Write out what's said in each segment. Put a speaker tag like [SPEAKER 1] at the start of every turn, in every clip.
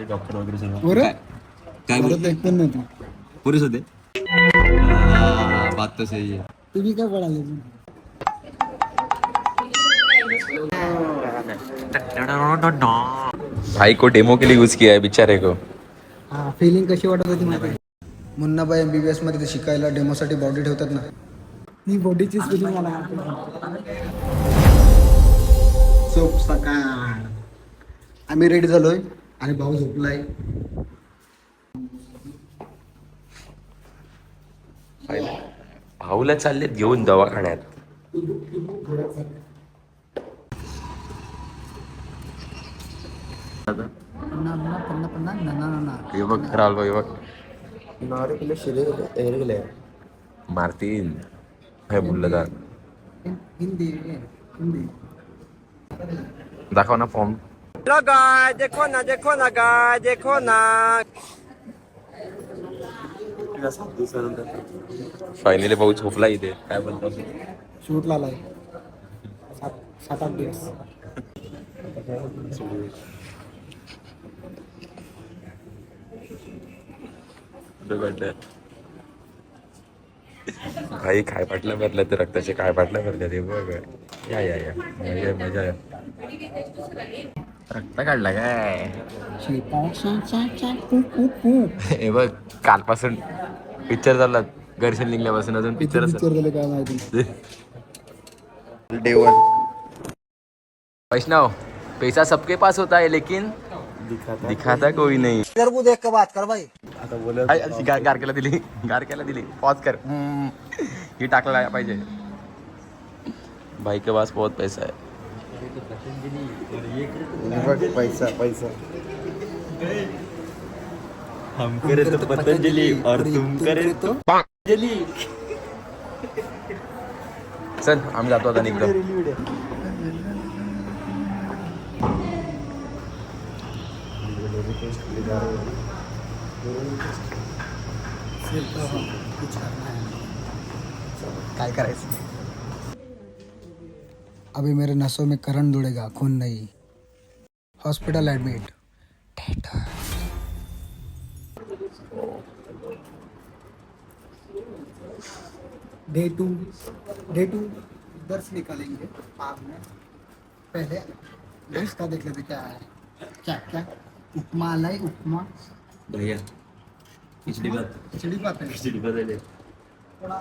[SPEAKER 1] Doctor वगैरे सर्व
[SPEAKER 2] बरं
[SPEAKER 1] काय
[SPEAKER 2] घरात एक पण नव्हती.
[SPEAKER 1] पुरेच होते. बात तो सही है.
[SPEAKER 2] तुम्ही काय पळाले
[SPEAKER 3] भाई को डेमो के लिए यूज किया है बेचारे को.
[SPEAKER 2] हा फिलिंग कशी वाटत होती माहिती आहे? मुन्नाबाई MBBS मध्ये ते शिकायला डेमोसाठी बॉडी ठेवतात ना, ती बॉडीचीच फिलिंग मला सोप सकाळ. आम्ही रेडी झालोय आणि भाऊ झोपलाय.
[SPEAKER 3] भाऊला चाललेत घेऊन दवाखान्यात. हे बघ राहुल भाई बघ मारतीन हे बोललं का.
[SPEAKER 2] हिंदी हिंदी
[SPEAKER 3] दाखव ना फॉर्म. फायनली भाऊ झोपला इथे. काय बोलतो
[SPEAKER 2] शूट लालाय 7-8 दिवस.
[SPEAKER 3] भाई काय बाटल्या भरल्या ते रक्ताचे काय बाटल्या भरल्या ते बघ. या या या मजा मजा. रक्त काढला काय हे बघ. कालपासून पिक्चर चालला. घरचे निघल्यापासून अजून पिक्चर
[SPEAKER 2] झाले काय माहिती.
[SPEAKER 3] डे 1. वैष्णव पैसा सबके पास होता है लेकिन दिखाता कोई नहीं.
[SPEAKER 2] इधर को देख के बात कर भाई.
[SPEAKER 3] गारकेला दिली. गारकेला दिली. पॉज कर. ही टाकला पाहिजे. भाई के पास बहुत पैसा है.
[SPEAKER 2] पैसा पैसा
[SPEAKER 1] हम करे तो पतंजलि और तुम करे तो पतंजलि.
[SPEAKER 3] चल आम्ही जातो आता निघतो.
[SPEAKER 2] काय करायचं. अभी मेरे नसों में करंट दौड़ेगा, खून नहीं. Hospital admit. डे टू इधर से निकालेंगे बाद में. पहले लिस्ट का देख लेते क्या है. क्या उपमा आलाय. उपमा
[SPEAKER 1] भैया पिछली बात
[SPEAKER 2] है.
[SPEAKER 1] पिछली बात है.
[SPEAKER 2] थोड़ा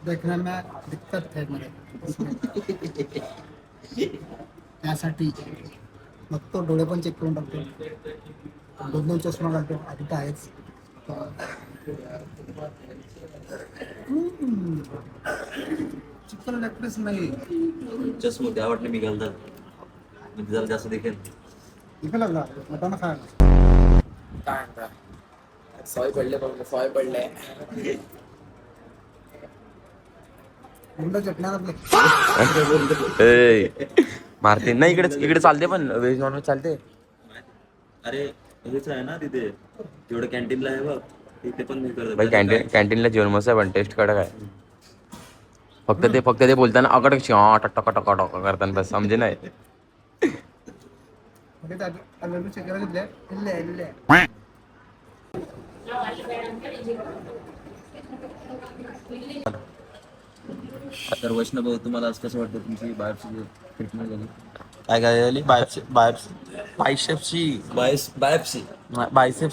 [SPEAKER 2] देखने में दिक्कत है मेरे. त्यासाठी मग तो डोळे पण चेक करून टाकतो. 2 चष्मा घालतो. आधी तर आहेच. चिकन लेग पीस नाही.
[SPEAKER 1] चष्मा त्या वाटलं मी घालतात म्हणजे जरा जास्त दिखेल.
[SPEAKER 2] इकडे लागला मटण खायला.
[SPEAKER 4] काय म्हणता सॉय पडले
[SPEAKER 2] मुंडा चटण्या आपले.
[SPEAKER 3] मारते नाही. इकडे चालते पण व्हेज नॉन व्हेज चालते.
[SPEAKER 1] अरे हेच आहे ना तिथे जेवढं कॅन्टीनला आहे बघ तिथे पण मी करतो.
[SPEAKER 3] भाई कॅन्टीनला जेवण मस्त आहे पण टेस्ट कडक आहे. फक्त ते बोलताना अकडक टक टक टक टक करताना बस समजे नाही.
[SPEAKER 1] तर वैष्णव भाऊ तुम्हाला आज कसं वाटतं तुमची बायोप्सी ट्रीटमेंट झाली.
[SPEAKER 4] काय काय झाली बायसेप्सची
[SPEAKER 1] बायोप्सी बायसेप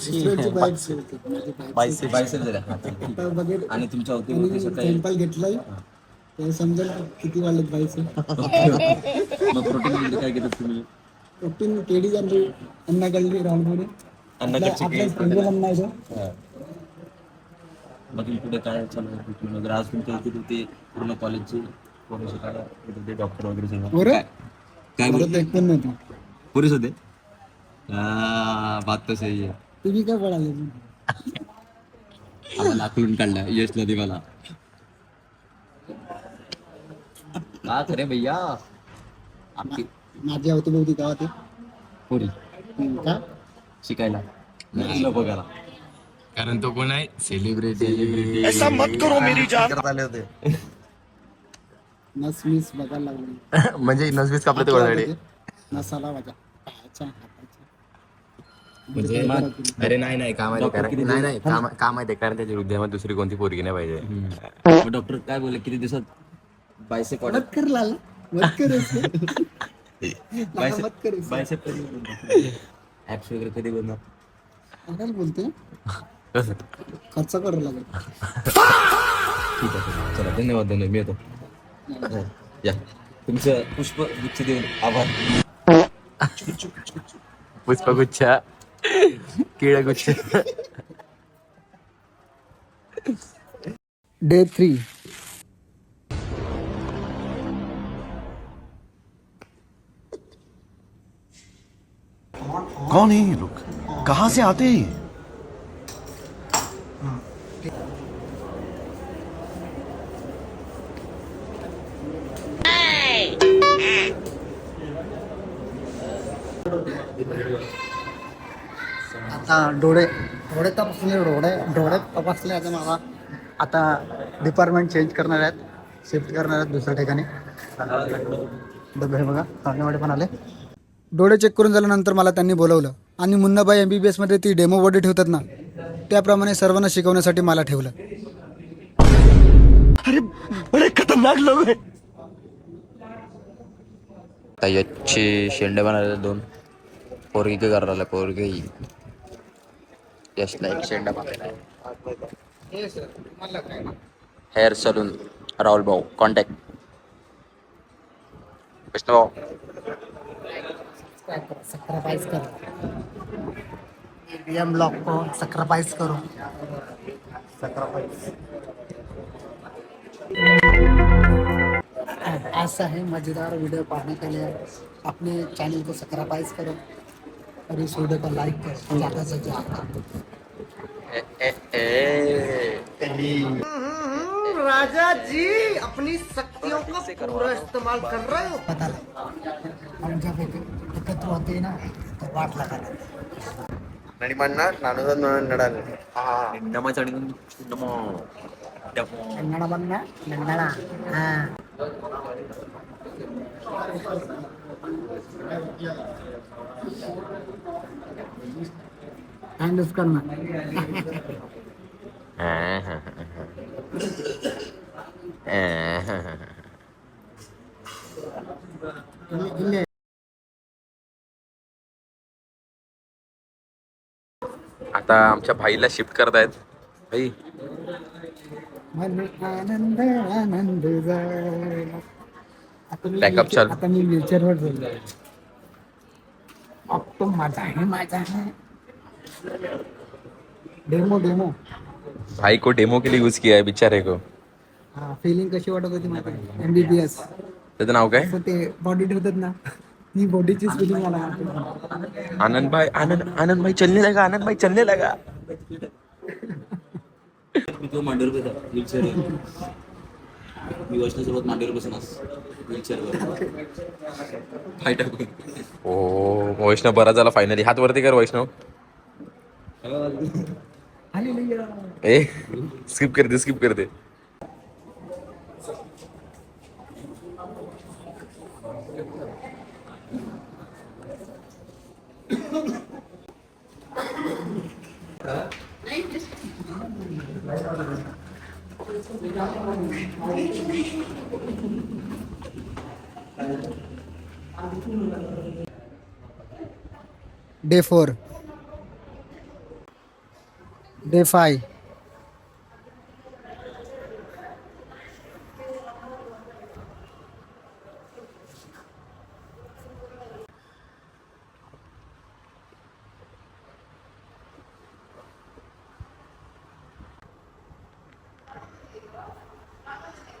[SPEAKER 1] झाल्या. आणि तुमच्या
[SPEAKER 2] सॅम्पल घेतलाय ते समजेल किती वाढलेत बाईचे.
[SPEAKER 1] मग प्रोटीन वगैरे काय घेतात तुम्ही.
[SPEAKER 2] प्रोटीन केडी झाली. अन्न काढली राऊंडमध्ये. आपल्या स्पेंडल अन्न आहे तो.
[SPEAKER 1] मग पुढे काय चालू आहे ट्रीटमेंट वगैरे. आज तुमच्या इथे ते पूर्ण कॉलेजचे प्रोफेसर काय डॉक्टर वगैरे सर्व
[SPEAKER 2] बरं
[SPEAKER 1] काय
[SPEAKER 2] घरात एक पण नव्हती.
[SPEAKER 1] पुरेच होते. बात तो सही है.
[SPEAKER 2] तुम्ही काय पळाले
[SPEAKER 1] आम्हाला आखलून काढला यशला देवाला. का खरे भैया आपली
[SPEAKER 2] माझी होती बहुती गावात
[SPEAKER 1] पोरी
[SPEAKER 2] का
[SPEAKER 1] शिकायला नाचलं बघायला.
[SPEAKER 3] कारण तो कोण आहे सेलिब्रिटी.
[SPEAKER 4] ऐसा मत करो मेरी जान.
[SPEAKER 3] आले होते.
[SPEAKER 2] नस मीस बघायला लागली.
[SPEAKER 3] म्हणजे नसबीस कापले ते
[SPEAKER 2] मसाला वाजा.
[SPEAKER 3] म्हणजे अरे नाही काम आहे
[SPEAKER 1] डॉक्टर किती
[SPEAKER 3] नाही
[SPEAKER 1] दिवस-
[SPEAKER 3] काम आहे कारण त्याच्या हृदयामध्ये दुसरी कोणती पोरगी नाही पाहिजे.
[SPEAKER 1] मग डॉक्टर काय बोलले किती दिवसात बायसेप वाढेल?
[SPEAKER 2] मत कर लाला, मत कर इसको. लाला, मत कर इसको.
[SPEAKER 1] बायसेप ऍप्स वगैरे कधी बनणार?
[SPEAKER 2] आणायला बोलते
[SPEAKER 3] कसं?
[SPEAKER 2] खर्च करावं लागेल.
[SPEAKER 1] ठीक आहे चला धन्यवाद मी येतो. या तुमचं पुष्प गुच्छ देऊन आभार.
[SPEAKER 3] पुष्पगुच्छ किळगुच्छ.
[SPEAKER 2] डे 3.
[SPEAKER 5] कौन है ये लोग, कहाँ से आते हैं ये?
[SPEAKER 2] आता डोळे तपासले, डोळे तपासले. आता मला आता डिपार्टमेंट चेंज करणार आहेत, शिफ्ट करणार आहेत दुसऱ्या ठिकाणी. डबे हे बघा सामनेवाडे पण आले. डोळे चेक करून झाल्यानंतर मला त्यांनी बोलवलं आणि मुन्नाबाई MBBS मध्ये ती डेमो बॉडी ठेवतात ना, त्याप्रमाणे सर्वांना शिकवण्यासाठी मला ठेवलं.
[SPEAKER 5] बड़े खतरनाक लोग हैं.
[SPEAKER 3] आता याची शेंडे बनायला 2 पोरगी काय करायला पोरगी यशला 1 शेंडा बनायला. हेअर सलून राहुल भाऊ कॉन्टॅक्ट विष्णू भाऊ.
[SPEAKER 2] सब्सक्राइब करो, BM ब्लॉग को सब्सक्राइब करो. ऐसा है मज़ेदार वीडियो पाने के लिए अपने चैनल को सब्सक्राइब करो और इस वीडियो को लाइक करो ज़्यादा से ज़्यादा.
[SPEAKER 6] राजा जी अपनी शक्तियों का पूरा इस्तेमाल कर रहे हो.
[SPEAKER 2] पता लगा हम जब एकत्र होते हैं ना तो वाट लगा कन्नड़ बनना कन्नड़ा. हाँ हैंड यूज करना. इल्ले
[SPEAKER 3] आता आमच्या भाईला शिफ्ट करतायत. भाई
[SPEAKER 2] मन आनंद आनंद झाला.
[SPEAKER 3] Backup चालू.
[SPEAKER 2] आता मी व्हीलचेअरवर बोललो. अब तो मजा है. डेमो
[SPEAKER 3] भाई को डेमो के लिए यूज किया है बेचारे को.
[SPEAKER 2] हा फिलिंग कशी वाटत होती माहिती आहे? MBBS
[SPEAKER 3] त्याचं नाव काय?
[SPEAKER 2] असं ते बॉडी ठेवतात ना, ती बॉडीचीच फिलिंग मला वाटते.
[SPEAKER 3] आनंद भाई चलने लगा.
[SPEAKER 1] मी तो मांडीवर बसा व्हीलचेअरवर. मी वैष्णवसोबत मांडीवर बसणार व्हीलचेअरवर पाय टाकून.
[SPEAKER 3] ओ वैष्णव बरा झाला फायनली. हात वरती कर वैष्णव.
[SPEAKER 2] हालेलुया.
[SPEAKER 3] ए स्किप करते.
[SPEAKER 2] डे 4. डे 5.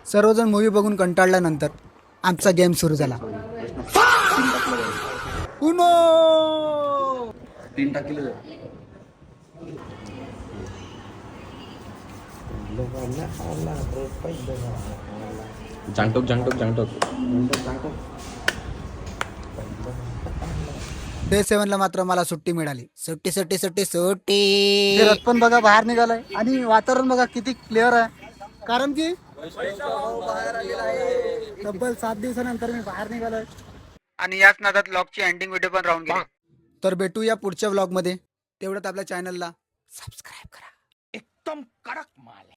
[SPEAKER 2] सर्वजण मूवी बघून कंटाळल्यानंतर आमचा गेम सुरू झाला. उनो
[SPEAKER 1] 3 टाकले.
[SPEAKER 3] जांगटोक.
[SPEAKER 2] डे 7 ला मात्र मला सुट्टी मिळाली. सुट्टी. रथ पण बघा बाहेर निघालाय आणि वातावरण बघा किती क्लिअर आहे, कारण की तब्बल 7 दिवसानंतर मी बाहेर निघालोय. आणि याच नादात व्लॉगची एंडिंग व्हिडिओ पण राहून गेली. तर भेटूया पुढच्या व्लॉग मध्ये. तेवढ्यात आपल्या चॅनलला सबस्क्राईब करा.
[SPEAKER 5] एकदम कड़क माल है.